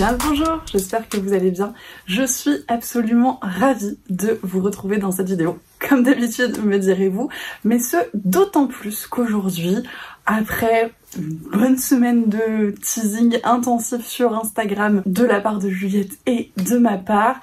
Bien le bonjour, j'espère que vous allez bien. Je suis absolument ravie de vous retrouver dans cette vidéo. Comme d'habitude, me direz-vous, mais ce d'autant plus qu'aujourd'hui, après une bonne semaine de teasing intensif sur Instagram de la part de Juliette et de ma part,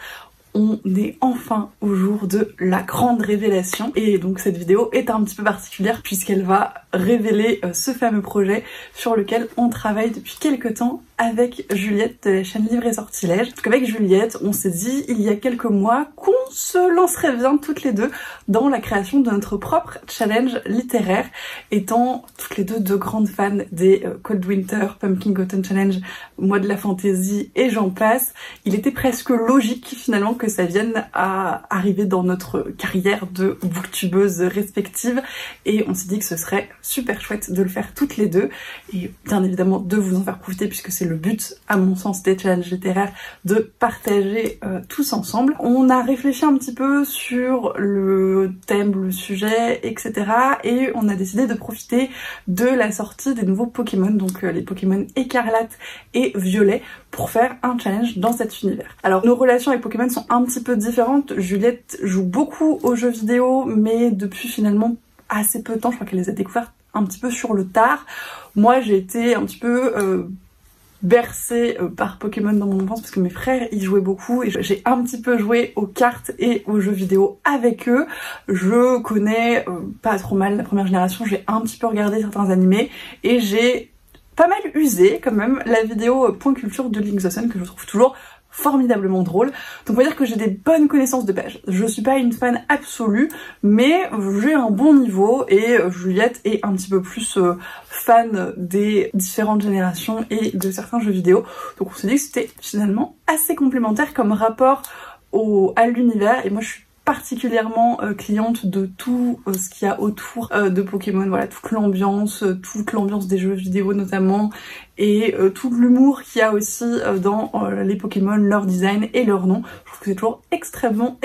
on est enfin au jour de la grande révélation. Et donc cette vidéo est un petit peu particulière puisqu'elle va révéler ce fameux projet sur lequel on travaille depuis quelques temps avec Juliette de la chaîne Livre et Sortilège. Donc avec Juliette, on s'est dit il y a quelques mois qu'on se lancerait bien toutes les deux dans la création de notre propre challenge littéraire, étant toutes les deux de grandes fans des Cold Winter, Pumpkin Cotton Challenge, Mois de la Fantaisie et j'en passe. Il était presque logique finalement que ça vienne à arriver dans notre carrière de booktubeuse respective et on s'est dit que ce serait super chouette de le faire toutes les deux et bien évidemment de vous en faire profiter puisque c'est le but à mon sens des challenges littéraires, de partager tous ensemble. On a réfléchi un petit peu sur le thème, le sujet, etc. et on a décidé de profiter de la sortie des nouveaux Pokémon, donc les Pokémon écarlate et violet, pour faire un challenge dans cet univers. Alors nos relations avec Pokémon sont un petit peu différentes. Juliette joue beaucoup aux jeux vidéo mais depuis finalement assez peu de temps, je crois qu'elle les a découvertes un petit peu sur le tard. Moi j'ai été un petit peu bercée par Pokémon dans mon enfance parce que mes frères y jouaient beaucoup et j'ai un petit peu joué aux cartes et aux jeux vidéo avec eux. Je connais pas trop mal la première génération, j'ai un petit peu regardé certains animés et j'ai pas mal usé quand même la vidéo Point Culture de Link the Sun que je trouve toujours formidablement drôle. Donc on va dire que j'ai des bonnes connaissances de page. Je suis pas une fan absolue, mais j'ai un bon niveau et Juliette est un petit peu plus fan des différentes générations et de certains jeux vidéo. Donc on s'est dit que c'était finalement assez complémentaire comme rapport à l'univers et moi je suis particulièrement cliente de tout ce qu'il y a autour de Pokémon, voilà, toute l'ambiance des jeux vidéo notamment, et tout l'humour qu'il y a aussi dans les Pokémon, leur design et leur nom. Je trouve que c'est toujours extrêmement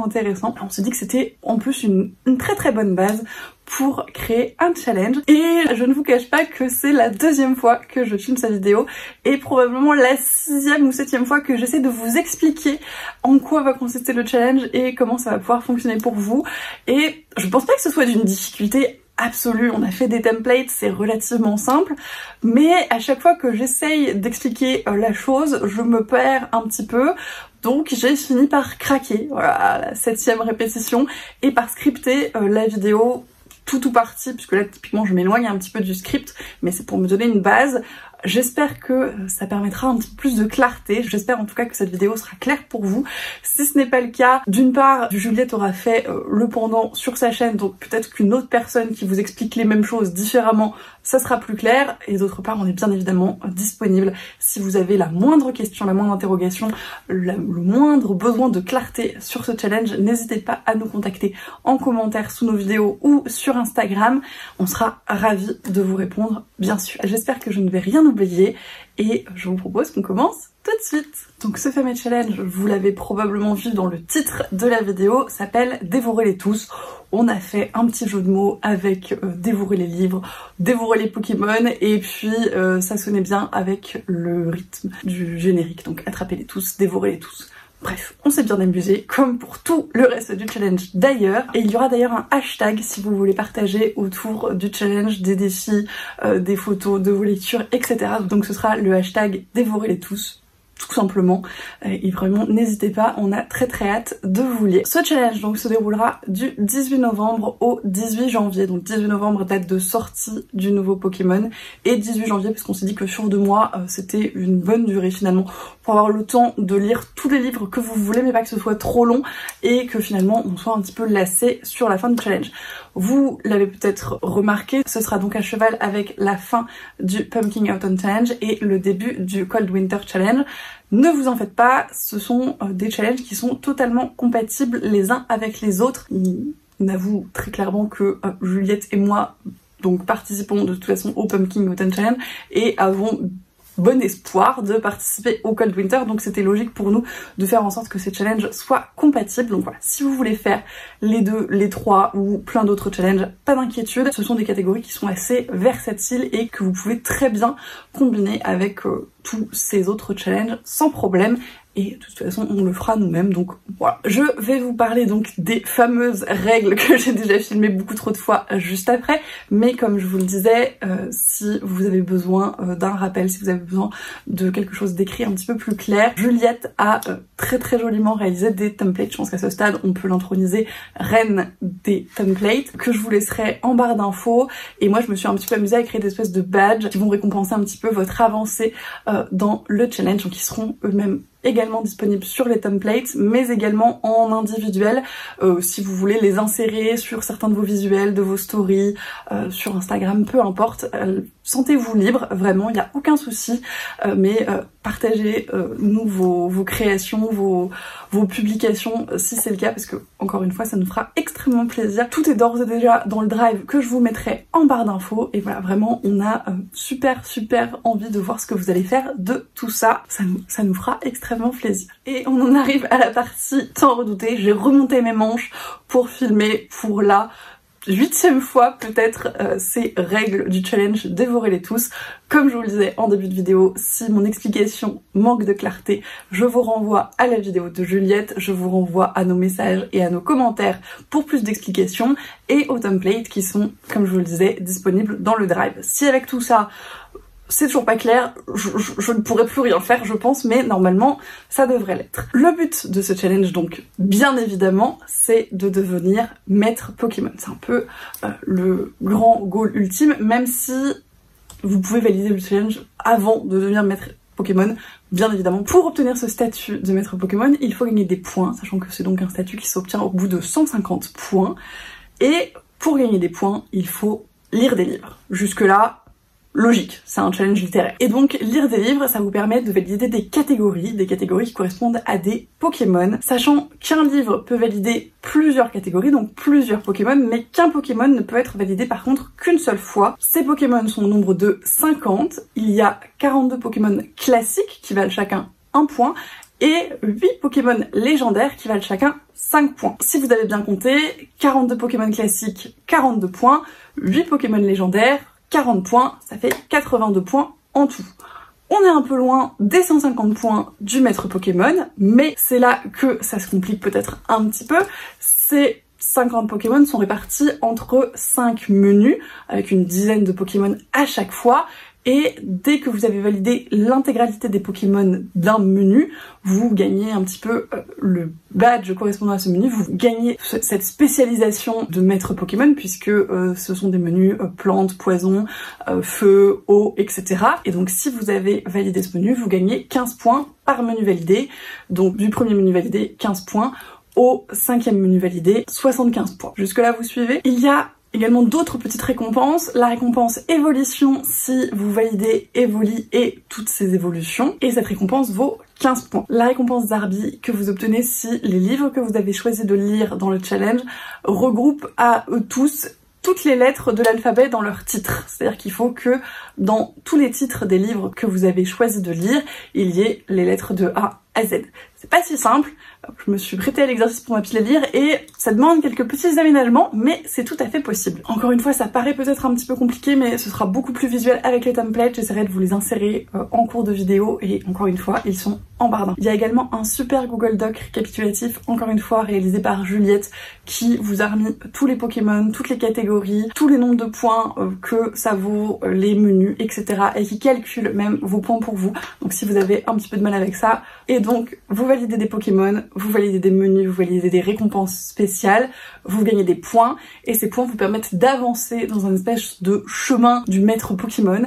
intéressant. On s'est dit que c'était en plus une très très bonne base pour créer un challenge. Et je ne vous cache pas que c'est la deuxième fois que je filme cette vidéo et probablement la 6e ou 7e fois que j'essaie de vous expliquer en quoi va consister le challenge et comment ça va pouvoir fonctionner pour vous. Et je pense pas que ce soit d'une difficulté absolue, on a fait des templates, c'est relativement simple, mais à chaque fois que j'essaye d'expliquer la chose, je me perds un petit peu. Donc j'ai fini par craquer, voilà, la 7e répétition, et par scripter la vidéo tout ou partie, puisque là typiquement je m'éloigne un petit peu du script, mais c'est pour me donner une base. J'espère que ça permettra un petit peu plus de clarté, j'espère en tout cas que cette vidéo sera claire pour vous. Si ce n'est pas le cas, d'une part, Juliette aura fait le pendant sur sa chaîne, donc peut-être qu'une autre personne qui vous explique les mêmes choses différemment, ça sera plus clair. Et d'autre part, on est bien évidemment disponible si vous avez la moindre question, la moindre interrogation, le moindre besoin de clarté sur ce challenge, n'hésitez pas à nous contacter en commentaire sous nos vidéos ou sur Instagram. On sera ravis de vous répondre, bien sûr. J'espère que je ne vais rien oublier et je vous propose qu'on commence tout de suite. Donc ce fameux challenge, vous l'avez probablement vu dans le titre de la vidéo, s'appelle Dévorez-les tous. On a fait un petit jeu de mots avec dévorer les livres, dévorer les Pokémon et puis ça sonnait bien avec le rythme du générique. Donc attrapez-les tous, dévorez-les tous. Bref, on s'est bien amusé, comme pour tout le reste du challenge d'ailleurs. Et il y aura d'ailleurs un hashtag si vous voulez partager autour du challenge, des défis, des photos de vos lectures, etc. Donc ce sera le hashtag Dévorez-les tous, tout simplement. Et vraiment, n'hésitez pas, on a très hâte de vous lire. Ce challenge donc se déroulera du 18 novembre au 18 janvier. Donc 18 novembre, date de sortie du nouveau Pokémon, et 18 janvier, parce qu'on s'est dit que sur 2 mois, c'était une bonne durée finalement, pour avoir le temps de lire tous les livres que vous voulez, mais pas que ce soit trop long, et que finalement on soit un petit peu lassé sur la fin du challenge. Vous l'avez peut-être remarqué, ce sera donc à cheval avec la fin du Pumpkin Autumn Challenge et le début du Cold Winter Challenge. Ne vous en faites pas, ce sont des challenges qui sont totalement compatibles les uns avec les autres. On avoue très clairement que Juliette et moi donc participons de toute façon au Pumpkin Autumn Challenge et avons bon espoir de participer au Cold Winter, donc c'était logique pour nous de faire en sorte que ces challenges soient compatibles. Donc voilà, si vous voulez faire les 2, les 3 ou plein d'autres challenges, pas d'inquiétude, ce sont des catégories qui sont assez versatiles et que vous pouvez très bien combiner avec tous ces autres challenges sans problème. Et de toute façon, on le fera nous-mêmes, donc voilà. Je vais vous parler donc des fameuses règles que j'ai déjà filmées beaucoup trop de fois juste après. Mais comme je vous le disais, si vous avez besoin d'un rappel, si vous avez besoin de quelque chose d'écrit un petit peu plus clair, Juliette a très joliment réalisé des templates. Je pense qu'à ce stade, on peut l'introniser reine des templates, que je vous laisserai en barre d'infos. Et moi, je me suis un petit peu amusée à créer des espèces de badges qui vont récompenser un petit peu votre avancée dans le challenge, donc ils seront eux-mêmes également disponibles sur les templates, mais également en individuel, si vous voulez les insérer sur certains de vos visuels, de vos stories, sur Instagram, peu importe. Sentez-vous libre, vraiment, il n'y a aucun souci, mais partagez nous vos créations, vos publications, si c'est le cas, parce que, encore une fois, ça nous fera extrêmement plaisir. Tout est d'ores et déjà dans le drive que je vous mettrai en barre d'infos, et voilà, vraiment, on a super envie de voir ce que vous allez faire de tout ça. Ça nous fera extrêmement plaisir. Et on en arrive à la partie tant redoutée. J'ai remonté mes manches pour filmer pour la 8e fois peut-être ces règles du challenge Dévorez-les tous. Comme je vous le disais en début de vidéo, si mon explication manque de clarté, je vous renvoie à la vidéo de Juliette, je vous renvoie à nos messages et à nos commentaires pour plus d'explications et aux templates qui sont, comme je vous le disais, disponibles dans le drive. Si avec tout ça, c'est toujours pas clair, je ne pourrais plus rien faire je pense, mais normalement ça devrait l'être. Le but de ce challenge donc, bien évidemment, c'est de devenir maître Pokémon. C'est un peu le grand goal ultime, même si vous pouvez valider le challenge avant de devenir maître Pokémon. Bien évidemment, pour obtenir ce statut de maître Pokémon, il faut gagner des points, sachant que c'est donc un statut qui s'obtient au bout de 150 points. Et pour gagner des points, il faut lire des livres. Jusque-là, logique, c'est un challenge littéraire. Et donc, lire des livres, ça vous permet de valider des catégories qui correspondent à des Pokémon, sachant qu'un livre peut valider plusieurs catégories, donc plusieurs Pokémon, mais qu'un Pokémon ne peut être validé par contre qu'une seule fois. Ces Pokémon sont au nombre de 50, il y a 42 Pokémon classiques qui valent chacun 1 point, et 8 Pokémon légendaires qui valent chacun 5 points. Si vous avez bien compté, 42 Pokémon classiques, 42 points, 8 Pokémon légendaires, 40 points, ça fait 82 points en tout. On est un peu loin des 150 points du maître Pokémon, mais c'est là que ça se complique peut-être un petit peu. Ces 50 Pokémon sont répartis entre 5 menus, avec une dizaine de Pokémon à chaque fois. Et dès que vous avez validé l'intégralité des Pokémon d'un menu, vous gagnez un petit peu le badge correspondant à ce menu, vous gagnez cette spécialisation de maître Pokémon, puisque ce sont des menus plantes, poison, feu, eau, etc. Et donc si vous avez validé ce menu, vous gagnez 15 points par menu validé. Donc du premier menu validé, 15 points, au 5e menu validé, 75 points. Jusque là vous suivez? Il y a également d'autres petites récompenses, la récompense évolution si vous validez Evoli et toutes ces évolutions, et cette récompense vaut 15 points. La récompense Zarbi que vous obtenez si les livres que vous avez choisi de lire dans le challenge regroupent à eux tous toutes les lettres de l'alphabet dans leur titre. C'est-à-dire qu'il faut que dans tous les titres des livres que vous avez choisi de lire, il y ait les lettres de A à Z. C'est pas si simple, je me suis prêtée à l'exercice pour m'appeler lire et ça demande quelques petits aménagements, mais c'est tout à fait possible. Encore une fois, ça paraît peut-être un petit peu compliqué, mais ce sera beaucoup plus visuel avec les templates. J'essaierai de vous les insérer en cours de vidéo et encore une fois, ils sont en barre d'infos. Il y a également un super Google Doc récapitulatif, encore une fois réalisé par Juliette, qui vous a remis tous les Pokémon, toutes les catégories, tous les nombres de points que ça vaut, les menus, etc. et qui calcule même vos points pour vous. Donc si vous avez un petit peu de mal avec ça, et donc vous validez des Pokémon, vous validez des menus, vous validez des récompenses spéciales, vous gagnez des points, et ces points vous permettent d'avancer dans un espèce de chemin du maître Pokémon.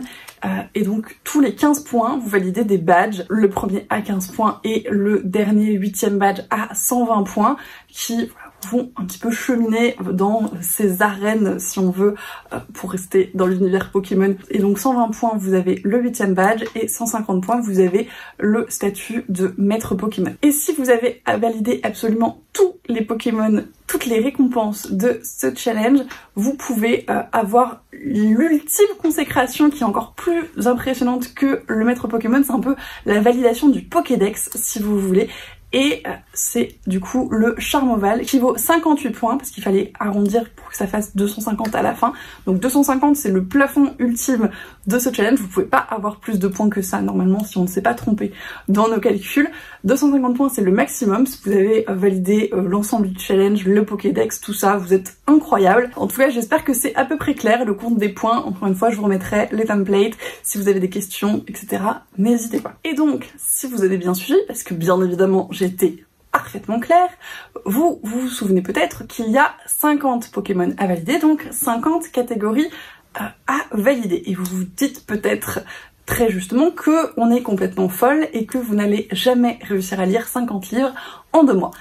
Et donc tous les 15 points, vous validez des badges, le premier à 15 points et le dernier 8e badge à 120 points, qui vont un petit peu cheminer dans ces arènes, si on veut, pour rester dans l'univers Pokémon. Et donc 120 points, vous avez le 8e badge, et 150 points, vous avez le statut de maître Pokémon. Et si vous avez validé absolument tous les Pokémon, toutes les récompenses de ce challenge, vous pouvez avoir l'ultime consécration qui est encore plus impressionnante que le maître Pokémon. C'est un peu la validation du Pokédex, si vous voulez. et c'est du coup le charme ovale qui vaut 58 points parce qu'il fallait arrondir pour que ça fasse 250 à la fin. Donc 250 c'est le plafond ultime de ce challenge, vous pouvez pas avoir plus de points que ça normalement si on ne s'est pas trompé dans nos calculs. 250 points c'est le maximum, si vous avez validé l'ensemble du challenge, le Pokédex, tout ça, vous êtes incroyable. En tout cas j'espère que c'est à peu près clair le compte des points. Encore une fois je vous remettrai les templates, si vous avez des questions etc. n'hésitez pas. Et donc si vous avez bien suivi, parce que bien évidemment j'ai été parfaitement claire, vous vous souvenez peut-être qu'il y a 50 Pokémon à valider, donc 50 catégories à valider. Et vous vous dites peut-être très justement que on est complètement folle et que vous n'allez jamais réussir à lire 50 livres en 2 mois.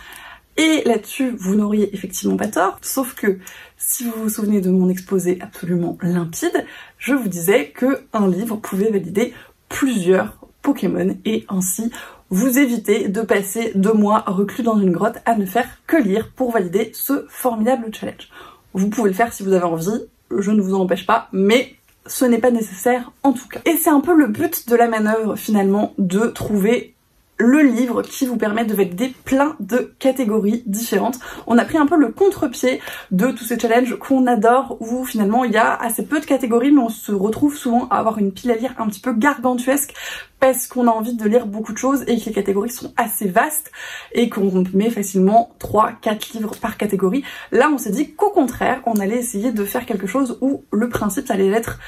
Et là-dessus, vous n'auriez effectivement pas tort, sauf que si vous vous souvenez de mon exposé absolument limpide, je vous disais que un livre pouvait valider plusieurs Pokémon et ainsi vous évitez de passer 2 mois reclus dans une grotte à ne faire que lire pour valider ce formidable challenge. Vous pouvez le faire si vous avez envie, je ne vous en empêche pas, mais ce n'est pas nécessaire en tout cas. Et c'est un peu le but de la manœuvre finalement, de trouver le livre qui vous permet de valider plein de catégories différentes. On a pris un peu le contre-pied de tous ces challenges qu'on adore où finalement il y a assez peu de catégories mais on se retrouve souvent à avoir une pile à lire un petit peu gargantuesque parce qu'on a envie de lire beaucoup de choses et que les catégories sont assez vastes et qu'on met facilement 3-4 livres par catégorie. Là on s'est dit qu'au contraire on allait essayer de faire quelque chose où le principe ça allait être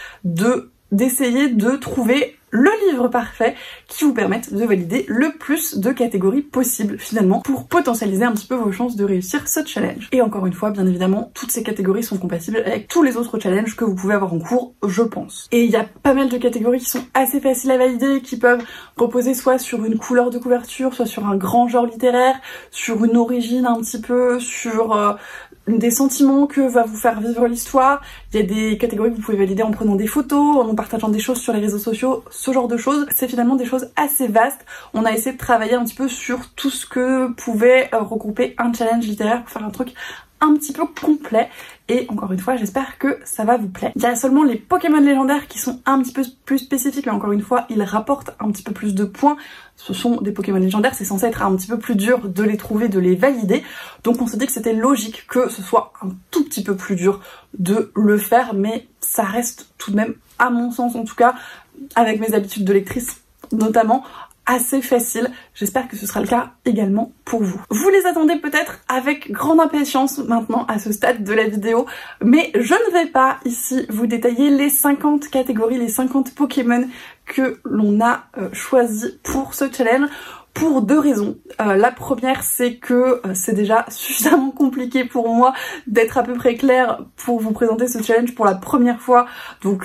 d'essayer de trouver le livre parfait qui vous permette de valider le plus de catégories possible finalement pour potentialiser un petit peu vos chances de réussir ce challenge. Et encore une fois, bien évidemment, toutes ces catégories sont compatibles avec tous les autres challenges que vous pouvez avoir en cours, je pense. Et il y a pas mal de catégories qui sont assez faciles à valider, qui peuvent reposer soit sur une couleur de couverture, soit sur un grand genre littéraire, sur une origine un petit peu, sur des sentiments que va vous faire vivre l'histoire. Il y a des catégories que vous pouvez valider en prenant des photos, en partageant des choses sur les réseaux sociaux, ce genre de choses. C'est finalement des choses assez vastes. On a essayé de travailler un petit peu sur tout ce que pouvait regrouper un challenge littéraire pour faire un truc un petit peu complet et encore une fois j'espère que ça va vous plaire. Il y a seulement les Pokémon légendaires qui sont un petit peu plus spécifiques mais encore une fois ils rapportent un petit peu plus de points. Ce sont des Pokémon légendaires, c'est censé être un petit peu plus dur de les trouver, de les valider, donc on s'est dit que c'était logique que ce soit un tout petit peu plus dur de le faire mais ça reste tout de même, à mon sens en tout cas, avec mes habitudes de lectrice notamment, assez facile. J'espère que ce sera le cas également pour vous. Vous les attendez peut-être avec grande impatience maintenant à ce stade de la vidéo, mais je ne vais pas ici vous détailler les 50 catégories, les 50 Pokémon que l'on a choisi pour ce challenge. Pour 2 raisons. La première, c'est que c'est déjà suffisamment compliqué pour moi d'être à peu près claire pour vous présenter ce challenge pour la première fois, donc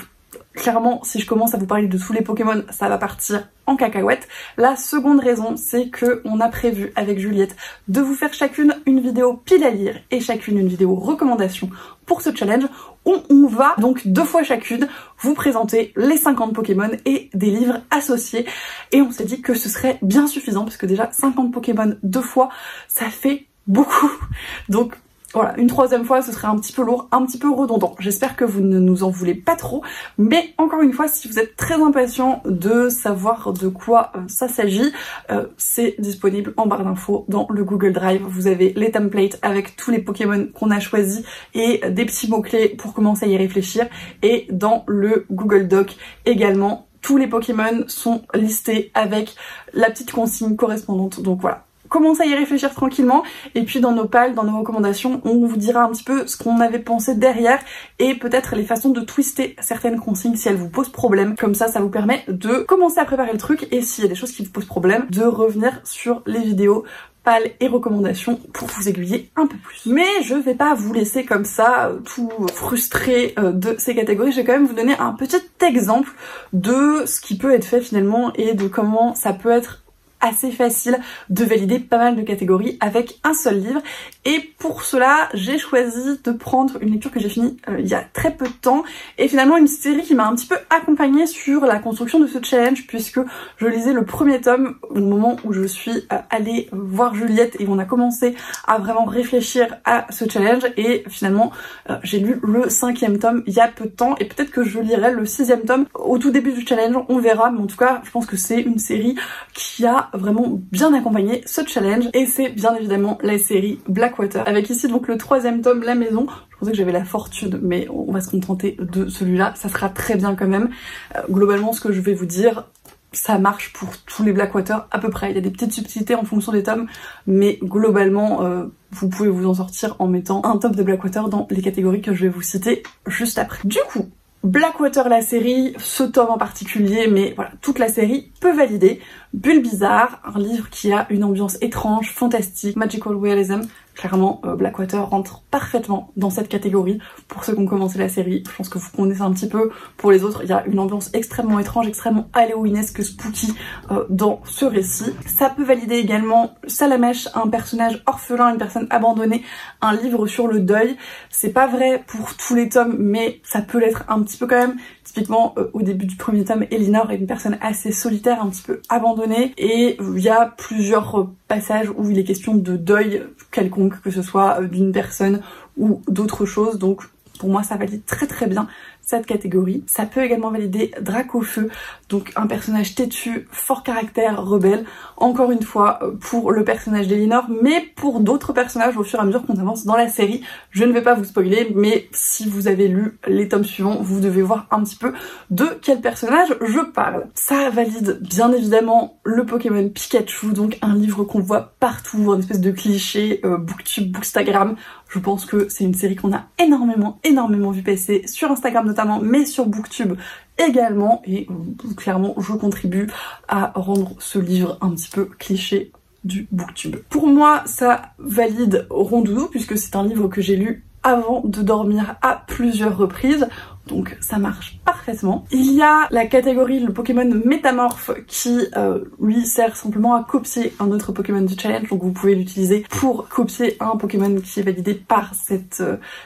clairement, si je commence à vous parler de tous les Pokémon, ça va partir en cacahuète. La seconde raison, c'est que on a prévu avec Juliette de vous faire chacune une vidéo pile à lire et chacune une vidéo recommandation pour ce challenge où on va donc 2 fois chacune vous présenter les 50 Pokémon et des livres associés. Et on s'est dit que ce serait bien suffisant parce que déjà 50 Pokémon 2 fois, ça fait beaucoup. Donc voilà, une 3e fois ce serait un petit peu lourd, un petit peu redondant. J'espère que vous ne nous en voulez pas trop, mais encore une fois, si vous êtes très impatient de savoir de quoi ça s'agit, c'est disponible en barre d'infos dans le Google Drive. Vous avez les templates avec tous les Pokémon qu'on a choisis et des petits mots-clés pour commencer à y réfléchir. Et dans le Google Doc également, tous les Pokémon sont listés avec la petite consigne correspondante. Donc voilà. Commencez à y réfléchir tranquillement et puis dans nos pales, dans nos recommandations, on vous dira un petit peu ce qu'on avait pensé derrière et peut-être les façons de twister certaines consignes si elles vous posent problème. Comme ça, ça vous permet de commencer à préparer le truc et s'il y a des choses qui vous posent problème, de revenir sur les vidéos pales et recommandations pour vous aiguiller un peu plus. Mais je vais pas vous laisser comme ça tout frustré de ces catégories, je vais quand même vous donner un petit exemple de ce qui peut être fait finalement et de comment ça peut être assez facile de valider pas mal de catégories avec un seul livre. Et pour cela, j'ai choisi de prendre une lecture que j'ai finie il y a très peu de temps et finalement une série qui m'a un petit peu accompagnée sur la construction de ce challenge puisque je lisais le premier tome au moment où je suis allée voir Juliette et on a commencé à vraiment réfléchir à ce challenge et finalement j'ai lu le 5e tome il y a peu de temps et peut-être que je lirai le 6e tome au tout début du challenge, on verra, mais en tout cas je pense que c'est une série qui a m'a vraiment bien accompagné ce challenge, et c'est bien évidemment la série Blackwater, avec ici donc le 3e tome, La Maison. Je pensais que j'avais la fortune, mais on va se contenter de celui-là, ça sera très bien quand même. Globalement, ce que je vais vous dire, ça marche pour tous les Blackwater à peu près. Il y a des petites subtilités en fonction des tomes, mais globalement, vous pouvez vous en sortir en mettant un tome de Blackwater dans les catégories que je vais vous citer juste après. Du coup, Blackwater la série, ce tome en particulier, mais voilà, toute la série peut valider. Bulle bizarre, un livre qui a une ambiance étrange, fantastique, magical realism. Clairement, Blackwater rentre parfaitement dans cette catégorie. Pour ceux qui ont commencé la série, je pense que vous connaissez un petit peu. Pour les autres, il y a une ambiance extrêmement étrange, extrêmement halloweenesque, spooky dans ce récit. Ça peut valider également Salamèche, un personnage orphelin, une personne abandonnée, un livre sur le deuil. C'est pas vrai pour tous les tomes, mais ça peut l'être un petit peu quand même. Typiquement, au début du 1er tome, Elinor est une personne assez solitaire, un petit peu abandonnée, et il y a plusieurs passages où il est question de deuil quelconque, que ce soit d'une personne ou d'autre chose, donc pour moi ça valide très bien cette catégorie. Ça peut également valider Dracofeu, donc un personnage têtu, fort caractère, rebelle, encore une fois pour le personnage d'Elinor, mais pour d'autres personnages au fur et à mesure qu'on avance dans la série. Je ne vais pas vous spoiler, mais si vous avez lu les tomes suivants, vous devez voir un petit peu de quel personnage je parle. Ça valide bien évidemment le Pokémon Pikachu, donc un livre qu'on voit partout, une espèce de cliché, booktube, bookstagram. Je pense que c'est une série qu'on a énormément vu passer sur Instagram notamment, mais sur Booktube également, et clairement je contribue à rendre ce livre un petit peu cliché du Booktube. Pour moi, ça valide Rondoudou, puisque c'est un livre que j'ai lu avant de dormir à plusieurs reprises, donc ça marche parfaitement. Il y a la catégorie, le Pokémon Métamorphe, qui lui sert simplement à copier un autre Pokémon du challenge, donc vous pouvez l'utiliser pour copier un Pokémon qui est validé par cette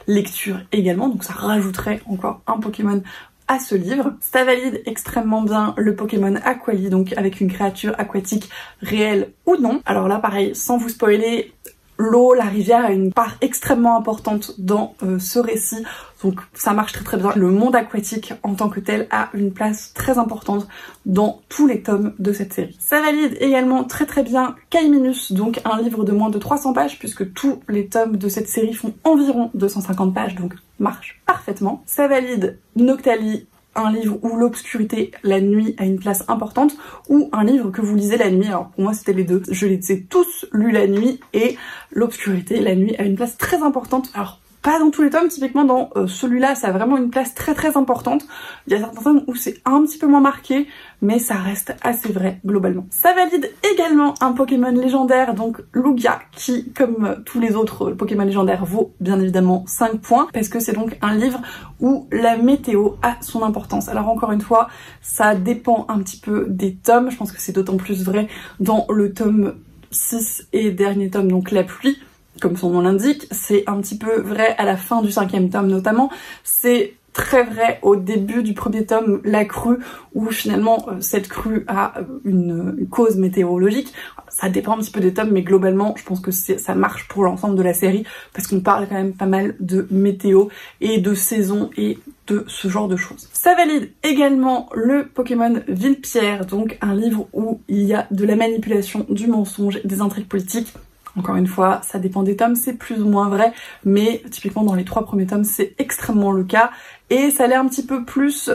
lecture également, donc ça rajouterait encore un Pokémon à ce livre. Ça valide extrêmement bien le Pokémon Aquali, donc avec une créature aquatique réelle ou non. Alors là pareil, sans vous spoiler, l'eau, la rivière a une part extrêmement importante dans ce récit, donc ça marche très bien. Le monde aquatique en tant que tel a une place très importante dans tous les tomes de cette série. Ça valide également très bien Kaiminus, donc un livre de moins de 300 pages, puisque tous les tomes de cette série font environ 250 pages, donc marche parfaitement. Ça valide Noctali, un livre où l'obscurité, la nuit, a une place importante, ou un livre que vous lisez la nuit. Alors pour moi c'était les deux, je les ai tous lus la nuit, et l'obscurité, la nuit, a une place très importante. Alors pas dans tous les tomes, typiquement dans celui-là ça a vraiment une place très importante. Il y a certains tomes où c'est un petit peu moins marqué, mais ça reste assez vrai globalement. Ça valide également un Pokémon légendaire, donc Lugia, qui comme tous les autres Pokémon légendaires vaut bien évidemment 5 points, parce que c'est donc un livre où la météo a son importance. Alors encore une fois, ça dépend un petit peu des tomes, je pense que c'est d'autant plus vrai dans le tome 6 et dernier tome, donc la pluie. Comme son nom l'indique, c'est un petit peu vrai à la fin du 5e tome notamment, c'est très vrai au début du 1er tome, la crue, où finalement cette crue a une cause météorologique. Ça dépend un petit peu des tomes, mais globalement je pense que ça marche pour l'ensemble de la série, parce qu'on parle quand même pas mal de météo et de saison et de ce genre de choses. Ça valide également le Pokémon Villepierre, donc un livre où il y a de la manipulation, du mensonge, des intrigues politiques. Encore une fois, ça dépend des tomes, c'est plus ou moins vrai, mais typiquement dans les 3 premiers tomes, c'est extrêmement le cas. Et ça l'est un petit peu plus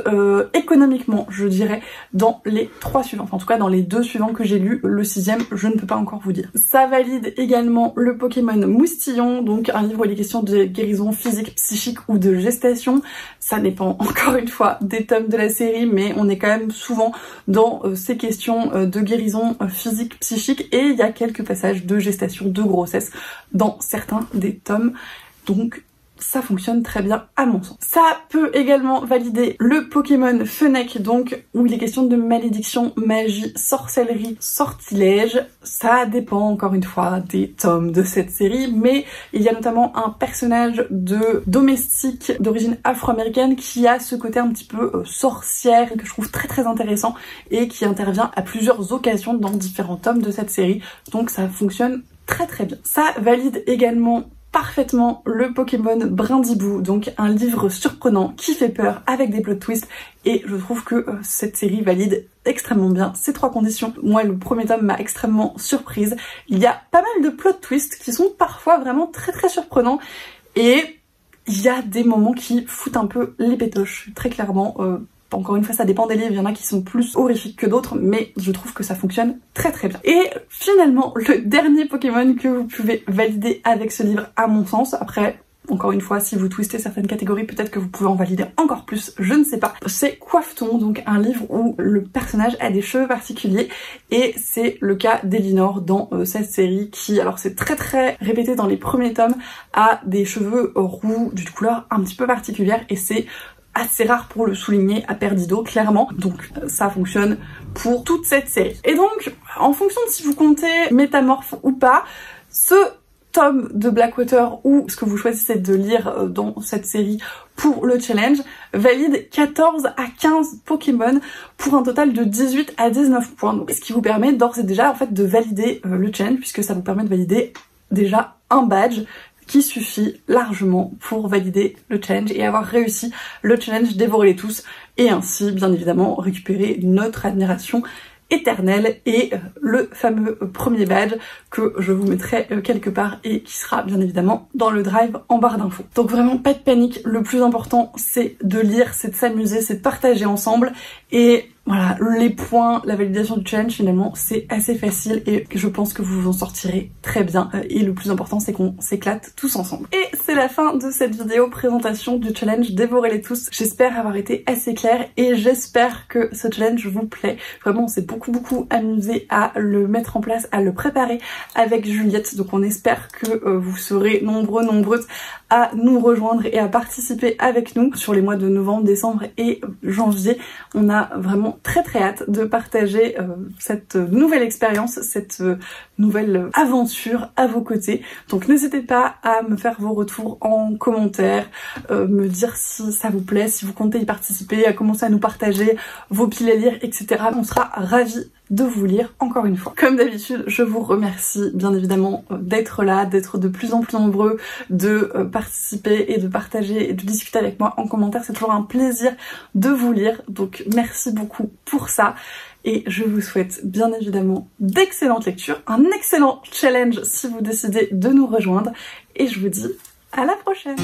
économiquement, je dirais, dans les 3 suivants. Enfin, en tout cas, dans les 2 suivants que j'ai lus, le 6e, je ne peux pas encore vous dire. Ça valide également le Pokémon Moustillon, donc un livre où il est question de guérison physique, psychique ou de gestation. Ça dépend encore une fois des tomes de la série, mais on est quand même souvent dans ces questions de guérison physique, psychique, et il y a quelques passages de gestation, de grossesse dans certains des tomes. Donc ça fonctionne très bien à mon sens. Ça peut également valider le Pokémon Fennec, donc où il est question de malédiction, magie, sorcellerie, sortilège. Ça dépend encore une fois des tomes de cette série, mais il y a notamment un personnage de domestique d'origine afro-américaine qui a ce côté un petit peu sorcière que je trouve très intéressant et qui intervient à plusieurs occasions dans différents tomes de cette série, donc ça fonctionne très bien. Ça valide également parfaitement le Pokémon Brindibou, donc un livre surprenant qui fait peur avec des plot twists, et je trouve que cette série valide extrêmement bien ces 3 conditions. Moi, le premier tome m'a extrêmement surprise. Il y a pas mal de plot twists qui sont parfois vraiment très surprenants, et il y a des moments qui foutent un peu les pétoches, très clairement. Encore une fois, ça dépend des livres, il y en a qui sont plus horrifiques que d'autres, mais je trouve que ça fonctionne très bien. Et finalement, le dernier Pokémon que vous pouvez valider avec ce livre, à mon sens, après, encore une fois, si vous twistez certaines catégories, peut-être que vous pouvez en valider encore plus, je ne sais pas. C'est Coiffe-t-on, donc un livre où le personnage a des cheveux particuliers, et c'est le cas d'Elinor dans cette série qui, alors c'est très répété dans les premiers tomes, a des cheveux roux d'une couleur un petit peu particulière, et c'est assez rare pour le souligner à Perdido, clairement. Donc ça fonctionne pour toute cette série. Et donc, en fonction de si vous comptez Métamorphe ou pas, ce tome de Blackwater ou ce que vous choisissez de lire dans cette série pour le challenge valide 14 à 15 Pokémon pour un total de 18 à 19 points. Donc, ce qui vous permet d'ores et déjà en fait de valider le challenge, puisque ça vous permet de valider déjà un badge qui suffit largement pour valider le challenge et avoir réussi le challenge Dévorez-les tous, et ainsi bien évidemment récupérer notre admiration éternelle et le fameux premier badge que je vous mettrai quelque part et qui sera bien évidemment dans le drive en barre d'infos. Donc vraiment pas de panique, le plus important c'est de lire, c'est de s'amuser, c'est de partager ensemble, et voilà, les points, la validation du challenge finalement c'est assez facile et je pense que vous vous en sortirez très bien, et le plus important c'est qu'on s'éclate tous ensemble. Et c'est la fin de cette vidéo présentation du challenge Dévorez-les tous. J'espère avoir été assez claire et j'espère que ce challenge vous plaît. Vraiment on s'est beaucoup amusé à le mettre en place, à le préparer avec Juliette, donc on espère que vous serez nombreuses à nous rejoindre et à participer avec nous sur les mois de novembre, décembre et janvier. On a vraiment très hâte de partager cette nouvelle expérience, cette nouvelle aventure à vos côtés. Donc n'hésitez pas à me faire vos retours en commentaire, me dire si ça vous plaît, si vous comptez y participer, à commencer à nous partager vos piles à lire, etc. On sera ravis de vous lire encore une fois. Comme d'habitude, je vous remercie bien évidemment d'être là, d'être de plus en plus nombreux, de participer et de partager et de discuter avec moi en commentaire. C'est toujours un plaisir de vous lire, donc merci beaucoup pour ça. Et je vous souhaite bien évidemment d'excellentes lectures, un excellent challenge si vous décidez de nous rejoindre, et je vous dis à la prochaine.